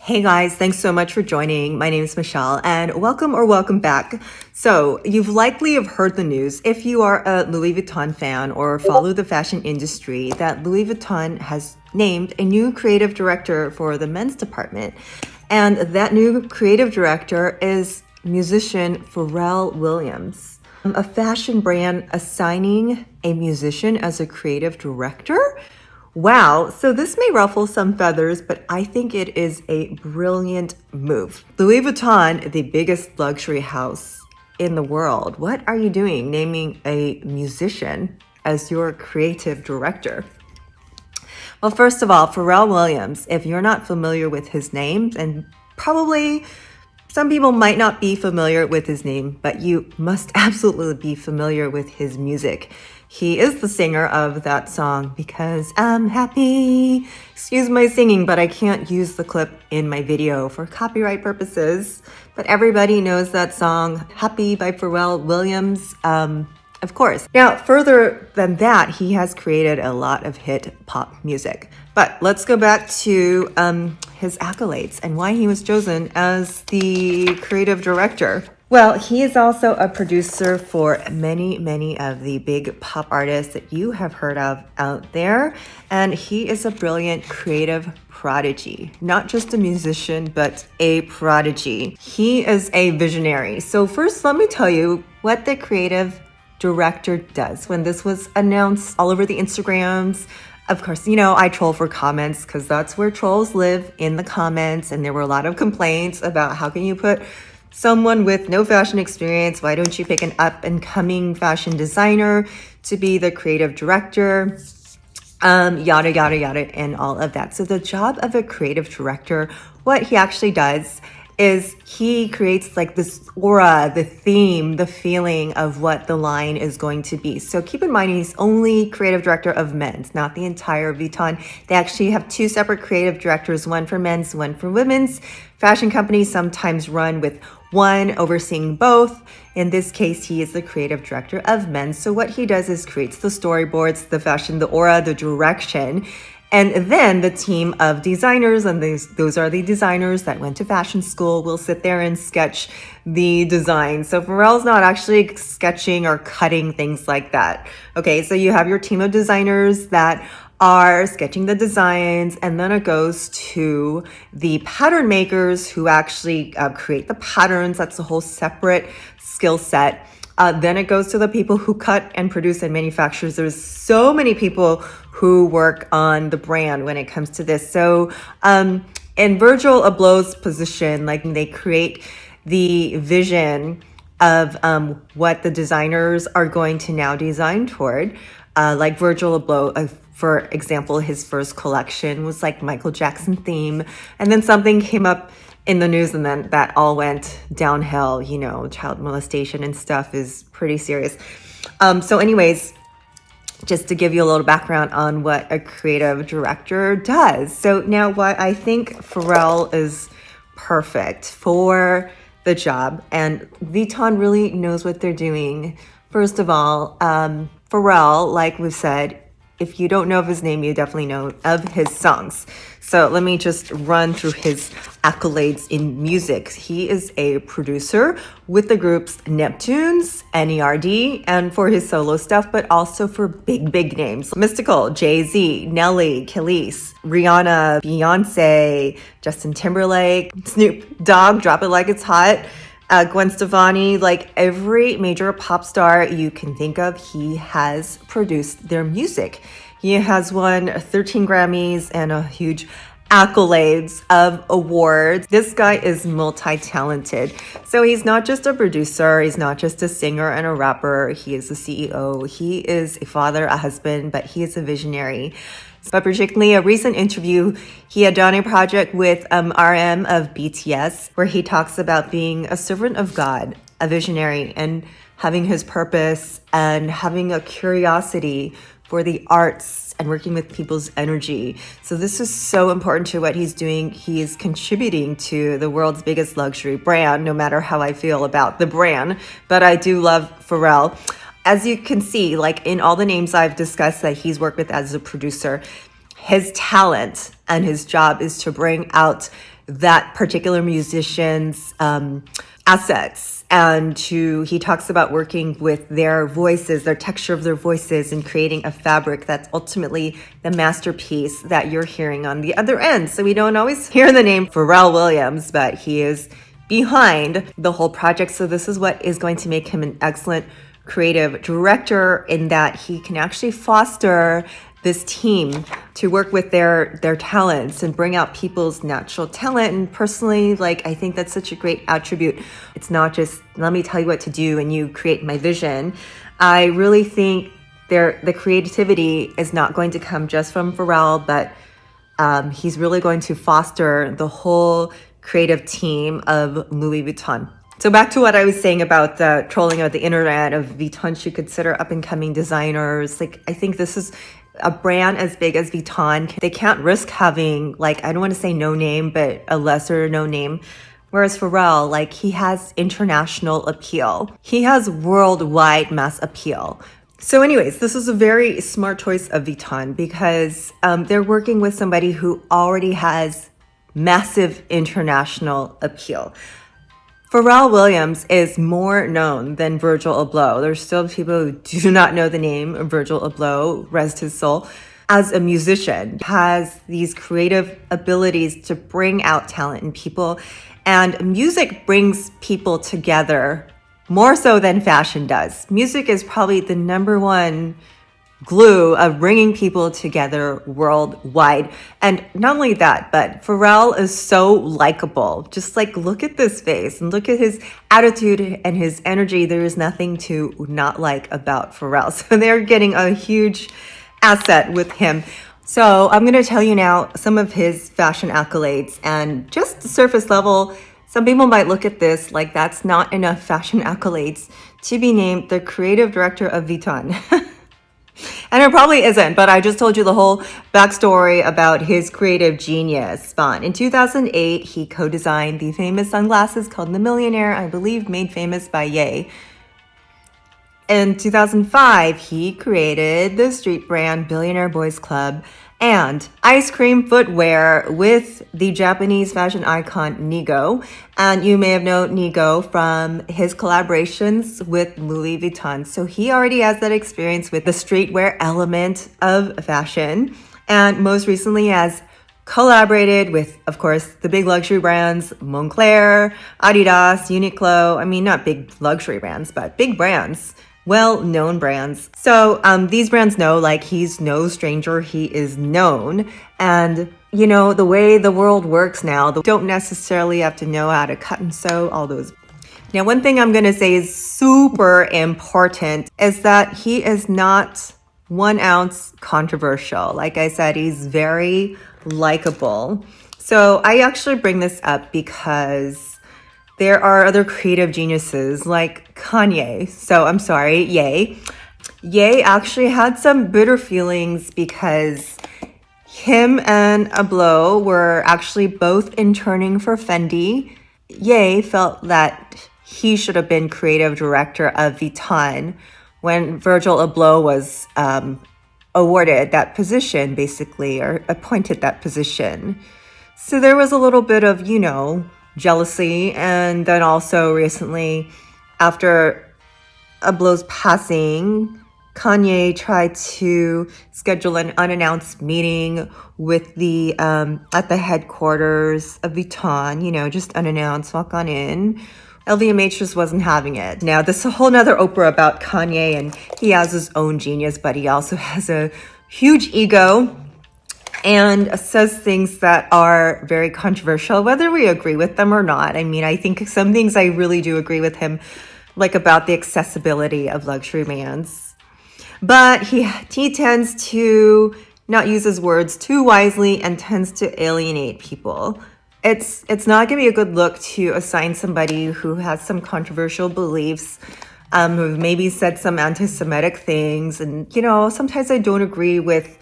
Hey guys, thanks so much for joining. My name is Michelle and welcome back. So you've likely have heard the news if you are a Louis Vuitton fan or follow the fashion industry that Louis Vuitton has named a new creative director for the men's department. And that new creative director is musician Pharrell Williams. A fashion brand assigning a musician as a creative director? Wow, so this may ruffle some feathers, but I think it is a brilliant move. Louis Vuitton, the biggest luxury house in the world, what are you doing naming a musician as your creative director? Well, first of all, Pharrell Williams, if you're not familiar with his name, and probably some people might not be familiar with his name, but you must absolutely be familiar with his music. He is the singer of that song, Because I'm Happy. Excuse my singing, but I can't use the clip in my video for copyright purposes. But everybody knows that song, Happy by Pharrell Williams, of course. Now, further than that, he has created a lot of hit pop music. But let's go back to his accolades and why he was chosen as the creative director. Well, he is also a producer for many of the big pop artists that you have heard of out there. And he is a brilliant creative prodigy, not just a musician, but a prodigy. He is a visionary. So first, let me tell you what the creative director does. When this was announced all over the Instagrams, of course, you know, I troll for comments because that's where trolls live, in the comments. And there were a lot of complaints about how can you put someone with no fashion experience, why don't you pick an up-and-coming fashion designer to be the creative director? Yada, yada, and all of that. So the job of a creative director, what he actually does is he creates like this aura, the theme, the feeling of what the line is going to be. So keep in mind, he's only creative director of men's, not the entire Vuitton. They actually have two separate creative directors, one for men's, one for women's. Fashion companies sometimes run with one overseeing both. In this case, he is the creative director of men's. So what he does is creates the storyboards, the fashion, the aura, the direction. And then the team of designers, and those are the designers that went to fashion school, will sit there and sketch the design. So Pharrell's not actually sketching or cutting things like that. Okay, so you have your team of designers that are sketching the designs, and then it goes to the pattern makers who actually create the patterns. That's a whole separate skill set. Then it goes to the people who cut and produce and manufacture. There's so many people who work on the brand when it comes to this. So in Virgil Abloh's position, like they create the vision of what the designers are going to now design toward. Like Virgil Abloh, for example, his first collection was like Michael Jackson theme. And then something came up in the news, and then that all went downhill. You know, child molestation and stuff is pretty serious. So anyways, just to give you a little background on what a creative director does. So now why I think Pharrell is perfect for the job, and Vuitton really knows what they're doing. First of all, Pharrell, like we've said, if you don't know of his name, you definitely know of his songs. So let me just run through his accolades in music. He is a producer with the groups Neptunes, NERD, and for his solo stuff, but also for big names. Mystical, Jay-Z, Nelly, Khalees, Rihanna, Beyonce, Justin Timberlake, Snoop Dogg, Drop It Like It's Hot, Gwen Stefani, like every major pop star you can think of, he has produced their music. He has won 13 Grammys and a huge accolades of awards. This guy is multi-talented. So he's not just a producer, he's not just a singer and a rapper, he is a CEO, he is a father, a husband, but he is a visionary. But particularly a recent interview, he had done a project with RM of BTS, where he talks about being a servant of God, a visionary, and having his purpose and having a curiosity for the arts and working with people's energy. So this is so important to what he's doing. He is contributing to the world's biggest luxury brand, no matter how I feel about the brand. But I do love Pharrell. As you can see, like in all the names I've discussed that he's worked with as a producer, his talent and his job is to bring out that particular musician's assets. And he talks about working with their voices, their texture of their voices, and creating a fabric that's ultimately the masterpiece that you're hearing on the other end. So we don't always hear the name Pharrell Williams, but he is behind the whole project. So this is what is going to make him an excellent creative director, in that he can actually foster this team to work with their talents and bring out people's natural talent. And personally, like, I think that's such a great attribute. It's not just, let me tell you what to do and you create my vision. I really think the creativity is not going to come just from Pharrell, but he's really going to foster the whole creative team of Louis Vuitton. So back to what I was saying about the trolling of the internet of Vuitton should consider up-and-coming designers. Like, I think this is a brand as big as Vuitton. They can't risk having, like, I don't want to say no name, but a lesser no name. Whereas Pharrell, like, he has international appeal. He has worldwide mass appeal. So anyways, this is a very smart choice of Vuitton, because they're working with somebody who already has massive international appeal. Pharrell Williams is more known than Virgil Abloh. There's still people who do not know the name of Virgil Abloh, rest his soul. As a musician, has these creative abilities to bring out talent in people, and music brings people together more so than fashion does. Music is probably the number one glue of bringing people together worldwide. And not only that, but Pharrell is so likable. Just like, look at this face and look at his attitude and his energy. There is nothing to not like about Pharrell. So they're getting a huge asset with him. So I'm going to tell you now some of his fashion accolades, and just surface level. Some people might look at this like that's not enough fashion accolades to be named the creative director of Vuitton. And it probably isn't, but I just told you the whole backstory about his creative genius. In 2008, he co-designed the famous sunglasses called The Millionaire, I believe made famous by Ye. In 2005, he created the street brand Billionaire Boys Club and ice cream footwear with the Japanese fashion icon Nigo. And you may have known Nigo from his collaborations with Louis Vuitton. So he already has that experience with the streetwear element of fashion. And most recently has collaborated with, of course, the big luxury brands Moncler, Adidas, Uniqlo. I mean, not big luxury brands, but big brands. Well-known brands. So these brands know, like, he's no stranger, he is known. And, you know, the way the world works now, they don't necessarily have to know how to cut and sew all those. Now, one thing I'm going to say is super important is that he is not 1 ounce controversial. Like I said, he's very likable. So I actually bring this up because there are other creative geniuses like Kanye. So I'm sorry, Ye. Ye actually had some bitter feelings because him and Abloh were actually both interning for Fendi. Ye felt that he should have been creative director of Vuitton when Virgil Abloh was awarded that position, basically, or appointed that position. So there was a little bit of, you know, jealousy. And then also recently, after Abloh's passing, Kanye tried to schedule an unannounced meeting with the at the headquarters of Vuitton, you know, just unannounced, walk on in. LVMH just wasn't having it. Now, this is a whole nother Oprah about Kanye, and he has his own genius, but he also has a huge ego and says things that are very controversial, whether we agree with them or not. I mean, I think some things I really do agree with him, like about the accessibility of luxury brands. But he tends to not use his words too wisely and tends to alienate people. It's not going to be a good look to assign somebody who has some controversial beliefs, who maybe said some anti-Semitic things. And, you know, sometimes I don't agree with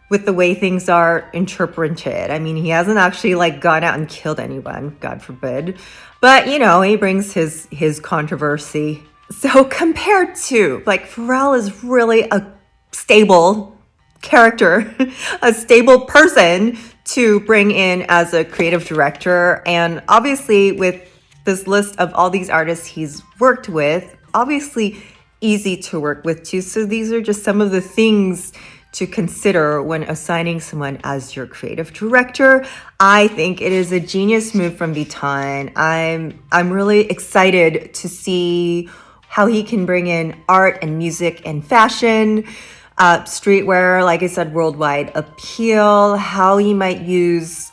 the way things are interpreted. I mean, he hasn't actually like gone out and killed anyone, God forbid. But, you know, he brings his controversy. So compared to, like, Pharrell is really a stable character, a stable person to bring in as a creative director. And obviously, with this list of all these artists he's worked with, obviously easy to work with too. So these are just some of the things to consider when assigning someone as your creative director. I think it is a genius move from Vuitton. I'm really excited to see how he can bring in art and music and fashion, streetwear, like I said, worldwide appeal, how he might use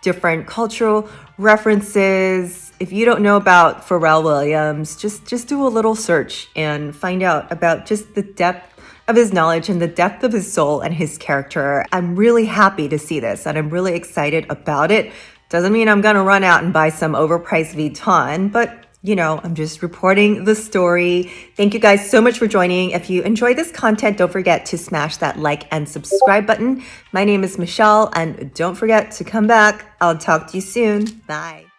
different cultural references. If you don't know about Pharrell Williams, just do a little search and find out about just the depth of his knowledge and the depth of his soul and his character. I'm really happy to see this, and I'm really excited about it. Doesn't mean I'm gonna run out and buy some overpriced Vuitton, but you know, I'm just reporting the story. Thank you guys so much for joining. If you enjoy this content, don't forget to smash that like and subscribe button. My name is Michelle, and don't forget to come back. I'll talk to you soon. Bye.